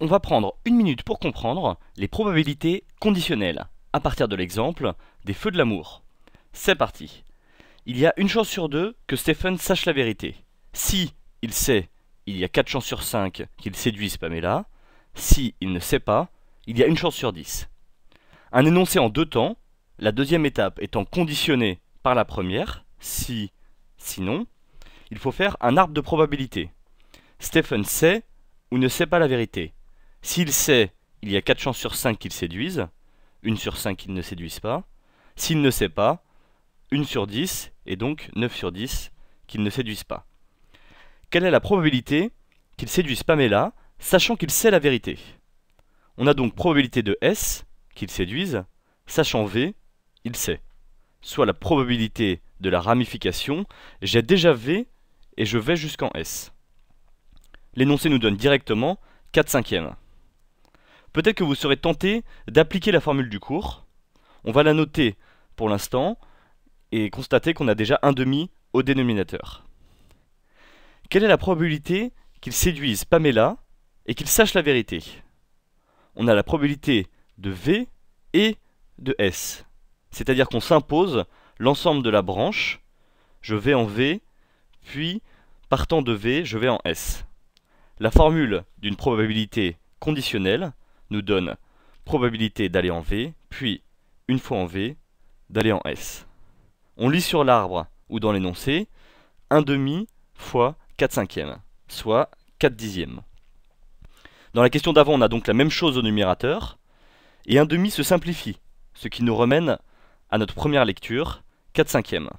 On va prendre une minute pour comprendre les probabilités conditionnelles, à partir de l'exemple des feux de l'amour. C'est parti. Il y a une chance sur deux que Stephen sache la vérité. Si il sait, il y a 4 chances sur 5 qu'il séduise Pamela. Si il ne sait pas, il y a une chance sur 10. Un énoncé en deux temps, la deuxième étape étant conditionnée par la première, si, sinon, il faut faire un arbre de probabilité. Stephen sait ou ne sait pas la vérité. S'il sait, il y a 4 chances sur 5 qu'il séduise, 1 sur 5 qu'il ne séduise pas. S'il ne sait pas, 1 sur 10, et donc 9 sur 10 qu'il ne séduise pas. Quelle est la probabilité qu'il séduise Pamela, sachant qu'il sait la vérité? On a donc probabilité de S, qu'il séduise, sachant V, il sait. Soit la probabilité de la ramification, j'ai déjà V et je vais jusqu'en S. L'énoncé nous donne directement 4 cinquièmes. Peut-être que vous serez tenté d'appliquer la formule du cours. On va la noter pour l'instant et constater qu'on a déjà un demi au dénominateur. Quelle est la probabilité qu'il séduise Pamela et qu'il sache la vérité? On a la probabilité de V et de S. C'est-à-dire qu'on s'impose l'ensemble de la branche. Je vais en V, puis partant de V, je vais en S. La formule d'une probabilité conditionnelle nous donne probabilité d'aller en V, puis, une fois en V, d'aller en S. On lit sur l'arbre ou dans l'énoncé 1 demi fois 4 cinquièmes, soit 4 dixièmes. Dans la question d'avant, on a donc la même chose au numérateur, et 1 demi se simplifie, ce qui nous remène à notre première lecture, 4 cinquièmes.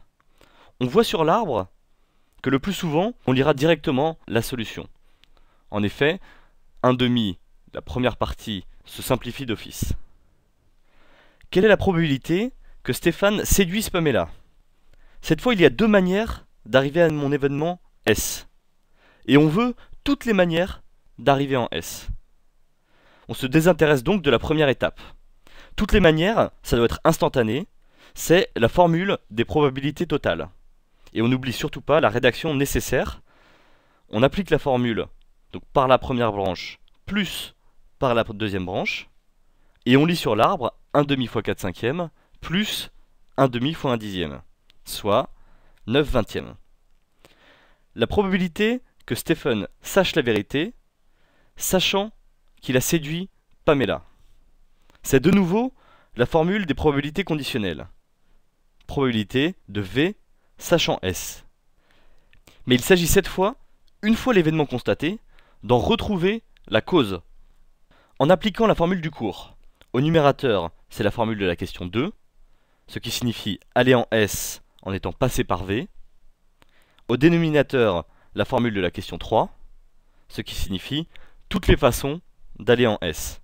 On voit sur l'arbre que le plus souvent, on lira directement la solution. En effet, 1 demi, la première partie, se simplifie d'office. Quelle est la probabilité que Stéphane séduise Pamela? Cette fois, il y a deux manières d'arriver à mon événement S. Et on veut toutes les manières d'arriver en S. On se désintéresse donc de la première étape. Toutes les manières, ça doit être instantané, c'est la formule des probabilités totales. Et on n'oublie surtout pas la rédaction nécessaire. On applique la formule donc par la première branche plus par la deuxième branche, et on lit sur l'arbre 1 demi fois 4 cinquièmes plus 1 demi fois 1 dixième, soit 9 vingtièmes. La probabilité que Stephen sache la vérité, sachant qu'il a séduit Pamela. C'est de nouveau la formule des probabilités conditionnelles. Probabilité de V sachant S. Mais il s'agit cette fois, une fois l'événement constaté, d'en retrouver la cause. En appliquant la formule du cours, au numérateur, c'est la formule de la question 2, ce qui signifie aller en S en étant passé par V. Au dénominateur, la formule de la question 3, ce qui signifie toutes les façons d'aller en S.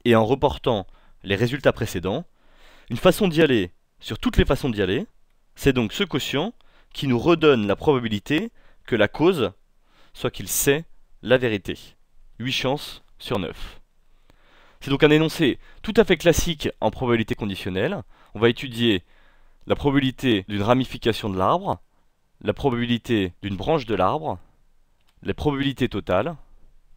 Et en reportant les résultats précédents, une façon d'y aller sur toutes les façons d'y aller, c'est donc ce quotient qui nous redonne la probabilité que la cause soit qu'il sait la vérité. 8 chances sur 9. C'est donc un énoncé tout à fait classique en probabilité conditionnelle. On va étudier la probabilité d'une ramification de l'arbre, la probabilité d'une branche de l'arbre, les probabilités totales,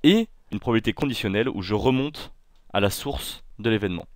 et une probabilité conditionnelle où je remonte à la source de l'événement.